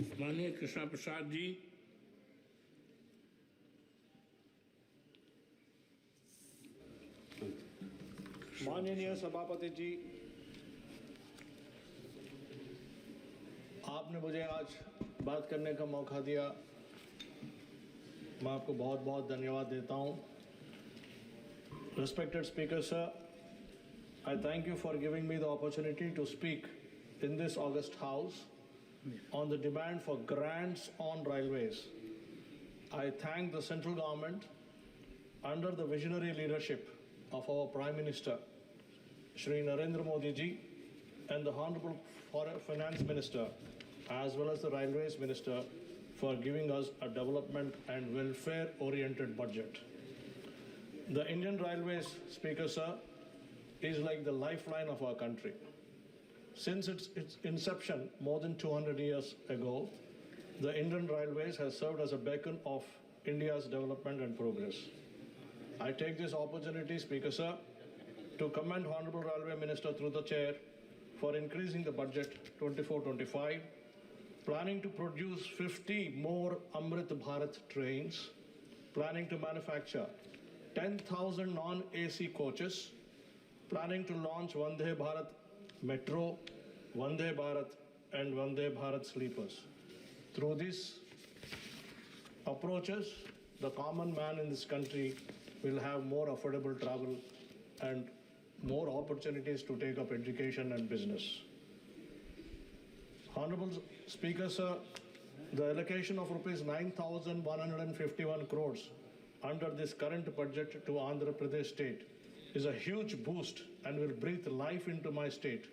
माननीय कृष्णा प्रसाद जी, माननीय सभापति जी, आपने मुझे आज बात करने का मौका दिया, मैं आपको बहुत बहुत धन्यवाद देता हूँ। Respected Speaker Sir, I thank you for giving me the opportunity to speak in this August House on the demand for grants on railways. I thank the central government under the visionary leadership of our Prime Minister, Shri Narendra Modi ji, and the Honorable Finance Minister, as well as the Railways Minister, for giving us a development and welfare-oriented budget. The Indian Railways, Speaker Sir, is like the lifeline of our country. Since its inception more than 200 years ago, the Indian Railways has served as a beacon of India's development and progress. I take this opportunity, Speaker Sir, to commend Honorable Railway Minister through the Chair for increasing the budget 24-25, planning to produce 50 more Amrit Bharat trains, planning to manufacture 10,000 non-AC coaches, planning to launch Vande Bharat Metro, Vande Bharat and Vande Bharat sleepers. Through these approaches, the common man in this country will have more affordable travel and more opportunities to take up education and business. Honorable Speaker, Sir, the allocation of rupees 9,151 crores under this current budget to Andhra Pradesh state is a huge boost and will breathe life into my state,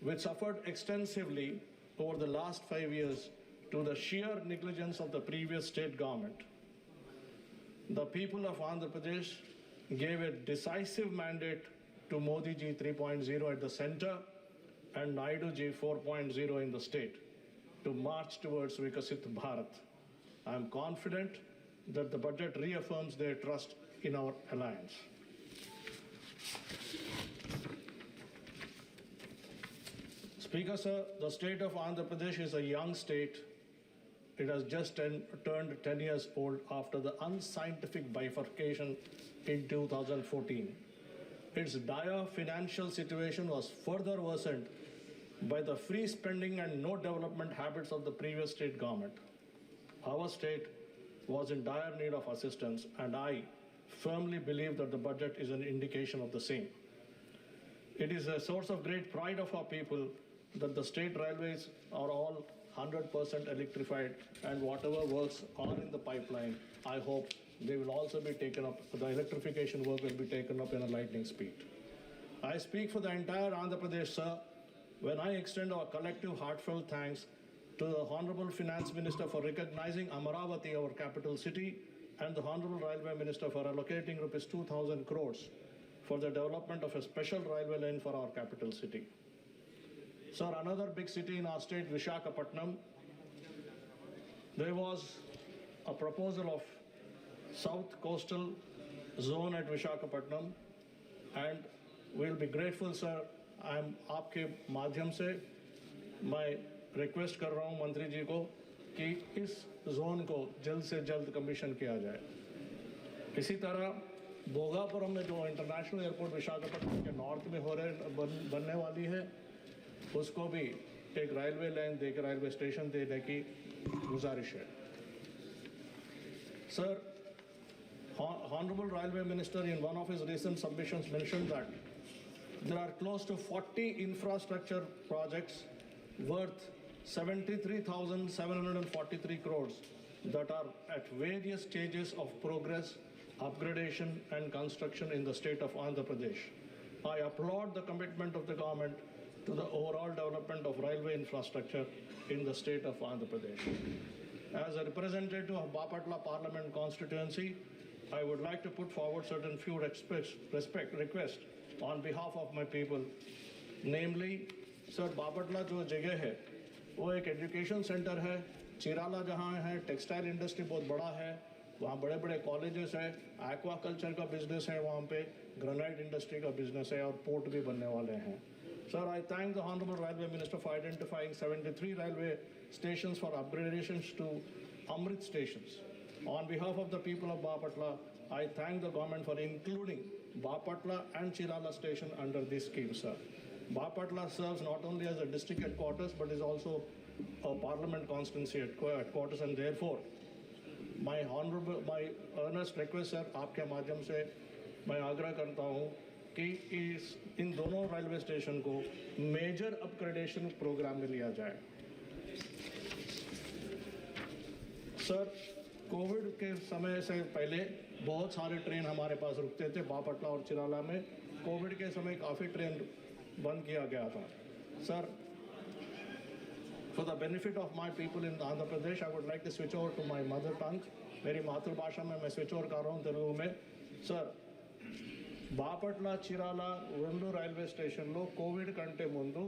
which suffered extensively over the last 5 years to the sheer negligence of the previous state government. The people of Andhra Pradesh gave a decisive mandate to Modi ji 3.0 at the center and Naidu ji 4.0 in the state to march towards Vikasit Bharat. I am confident that the budget reaffirms their trust in our alliance. Speaker, sir, the state of Andhra Pradesh is a young state. It has just turned 10 years old after the unscientific bifurcation in 2014. Its dire financial situation was further worsened by the free spending and no development habits of the previous state government. Our state was in dire need of assistance, and I firmly believe that the budget is an indication of the same. It is a source of great pride of our people that the state railways are all 100% electrified, and whatever works are in the pipeline, I hope they will also be taken up, the electrification work will be taken up in a lightning speed. I speak for the entire Andhra Pradesh, sir, when I extend our collective heartfelt thanks to the Honorable Finance Minister for recognizing Amaravati, our capital city, and the Honorable Railway Minister for allocating rupees 2,000 crores for the development of a special railway lane for our capital city. Sir, another big city in our state, Visakhapatnam, there was a proposal of South Coastal Zone at Visakhapatnam, and we'll be grateful, sir. I'm आपके माध्यम से मैं request कर रहा हूँ मंत्री जी को कि इस जोन को जल्द से जल्द कमीशन किया जाए। इसी तरह भोगापुरम में जो इंटरनेशनल एयरपोर्ट विशाखापट्टनम के नॉर्थ में बनने वाली है, उसको भी एक रेलवे लाइन देकर रेलवे स्टेशन देने की गुजारिश है। Sir, Honorable Railway Minister in one of his recent submissions mentioned that there are close to 40 infrastructure projects worth 73,743 crores that are at various stages of progress, upgradation and construction in the state of Andhra Pradesh. I applaud the commitment of the government to the overall development of railway infrastructure in the state of Andhra Pradesh. As a representative of Bapatla Parliament constituency, I would like to put forward certain few requests on behalf of my people. Namely, sir, Bapatla जो जगह है वो एक education centre है, चिराला जहाँ है textile industry बहुत बड़ा है, वहाँ बड़े बड़े कॉलेजेस है, एक्वाकल्चर का बिजनेस है, वहाँ पे ग्रेनाइट इंडस्ट्री का बिजनेस है और पोर्ट भी बनने वाले हैं. Sir, I thank the Honorable Railway Minister for identifying 73 railway stations for upgradations to Amrit stations. On behalf of the people of Bapatla, I thank the government for including Bapatla and Chirala station under this scheme, sir. Bapatla serves not only as a district headquarters but is also a parliament constituency headquarters, and therefore my earnest request, sir, आपके माध्यम से मैं आग्रह करता हूँ कि इन दोनों railway station को मेजर अपग्रेडेशन प्रोग्राम में लिया जाए। सर, कोविड के समय से पहले बहुत सारे ट्रेन हमारे पास रुकते थे बापटला और चिराला में। कोविड के समय काफ़ी ट्रेन बंद किया गया था। Sir, for the benefit of my people in Andhra Pradesh, I would like to switch over to my mother tongue. मेरी मातृभाषा में मैं स्विच ओवर कर रहा हूँ तेलुगु में। सर, బాపట్ల చిరాల రెండు రైల్వే స్టేషన్లో కోవిడ్ కంటే ముందు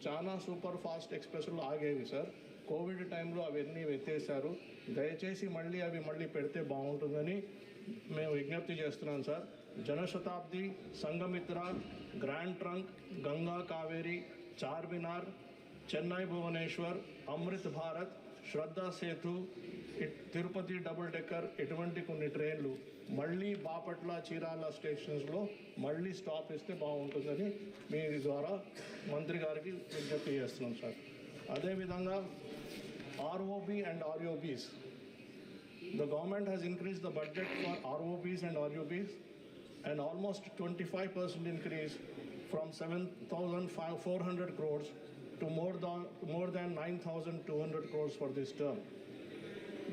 చాలా సూపర్ ఫాస్ట్ ఎక్స్ప్రెస్లు ఆగేవి సార్. కోవిడ్ టైంలో అవన్నీ ఎత్తేసారు. దయచేసి మళ్ళీ పెడితే బాగుంటుందని మేము విజ్ఞప్తి చేస్తున్నాం sir. Janshatabdi, Sanghamitra, grand trunk, Ganga Kaveri, Charminar, Chennai Bhubaneswar, Amrit Bharat, Shraddha Setu, Tirupati double decker ఇటువంటి కొన్ని ట్రైన్లు మళ్ళీ బాపట్ల చీరాల స్టేషన్స్లో మళ్ళీ స్టాప్ ఇస్తే బాగుంటుందని మీ ద్వారా మంత్రి గారికి విజ్ఞప్తి చేస్తున్నాం సార్. అదేవిధంగా ROB and ROBs, the government has increase the budget for ROBs and ROBs and almost 25% increase from 7,400 crores to more than 9,200 crores for this term.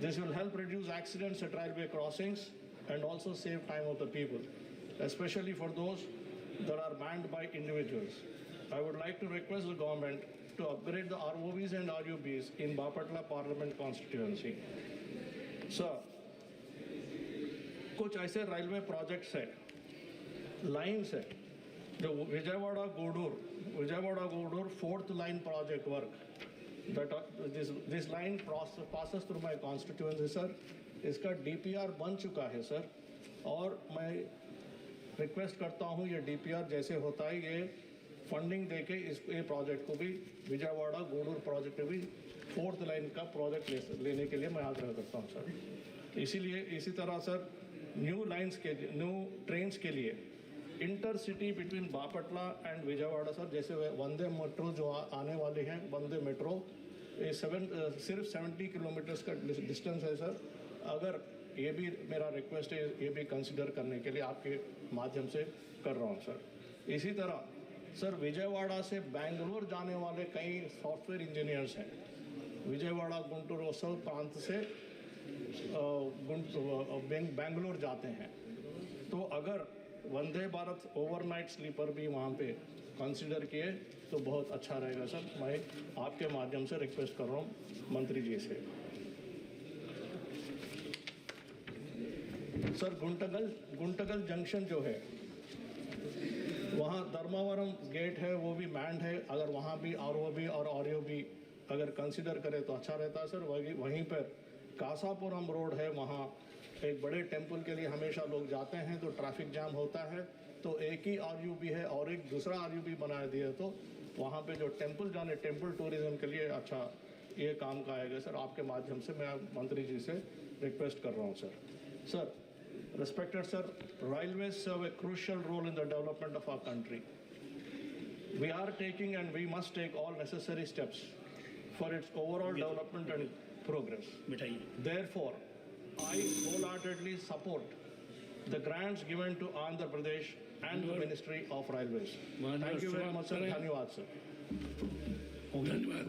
This will help reduce accidents at railway crossings and also save time of the people, especially for those that are manned by individuals. I would like to request the government to upgrade the ROBs and RUBs in Bapatla Parliament constituency. Sir, कुछ ऐसे railway projects हैं, lines है, जो Vijayawada गोडूर 4th line project work, that this line passes through my constituency sir. इसका DPR बन चुका है sir, और मैं रिक्वेस्ट करता हूँ ये DPR जैसे होता है ये फंडिंग देके ये प्रोजेक्ट को भी विजयवाड़ा गोडूर प्रोजेक्ट भी 4th line का प्रोजेक्ट लेने के लिए मैं आग्रह करता हूँ सर. इसी तरह सर न्यू ट्रेन्स के लिए intercity between Bapatla and Vijayawada sir, जैसे वंदे मेट्रो जो आने वाले हैं, वंदे मेट्रो सिर्फ 70 किलोमीटर्स का डिस्टेंस है सर. अगर ये भी मेरा रिक्वेस्ट है, ये भी कंसिडर करने के लिए आपके माध्यम से कर रहा हूँ सर. इसी तरह सर विजयवाड़ा से बेंगलोर जाने वाले कई सॉफ्टवेयर इंजीनियर्स हैं, विजयवाड़ा गुंटूर ओसल प्रांत से बेंगलोर जाते हैं, तो अगर वंदे भारत ओवरनाइट स्लीपर भी वहाँ पे कंसिडर किए तो बहुत अच्छा रहेगा सर. मैं आपके माध्यम से रिक्वेस्ट कर रहा हूँ मंत्री जी से. सर, गुंटगल जंक्शन जो है वहाँ धर्मावरम गेट है, वो भी मैंड है. अगर वहाँ भी ROB और ROB अगर कंसिडर करें तो अच्छा रहता है सर. वहीं पर कासापुरम रोड है, वहाँ एक बड़े टेंपल के लिए हमेशा लोग जाते हैं तो ट्रैफिक जाम होता है, तो एक ही RUB है और एक दूसरा RUB बना दिया तो वहाँ पे जो टेंपल टूरिज्म के लिए अच्छा ये काम का आएगा सर. आपके माध्यम से मैं मंत्री जी से रिक्वेस्ट कर रहा हूँ sir. Sir, respected sir, railways serve a crucial role in the development of our country. We are taking and we must take all necessary steps for its overall development and progress. Therefore, I wholeheartedly support the grants given to Andhra Pradesh and the Ministry of Railways. Thank you very much sir. Dhanyawad sir. धन्यवाद.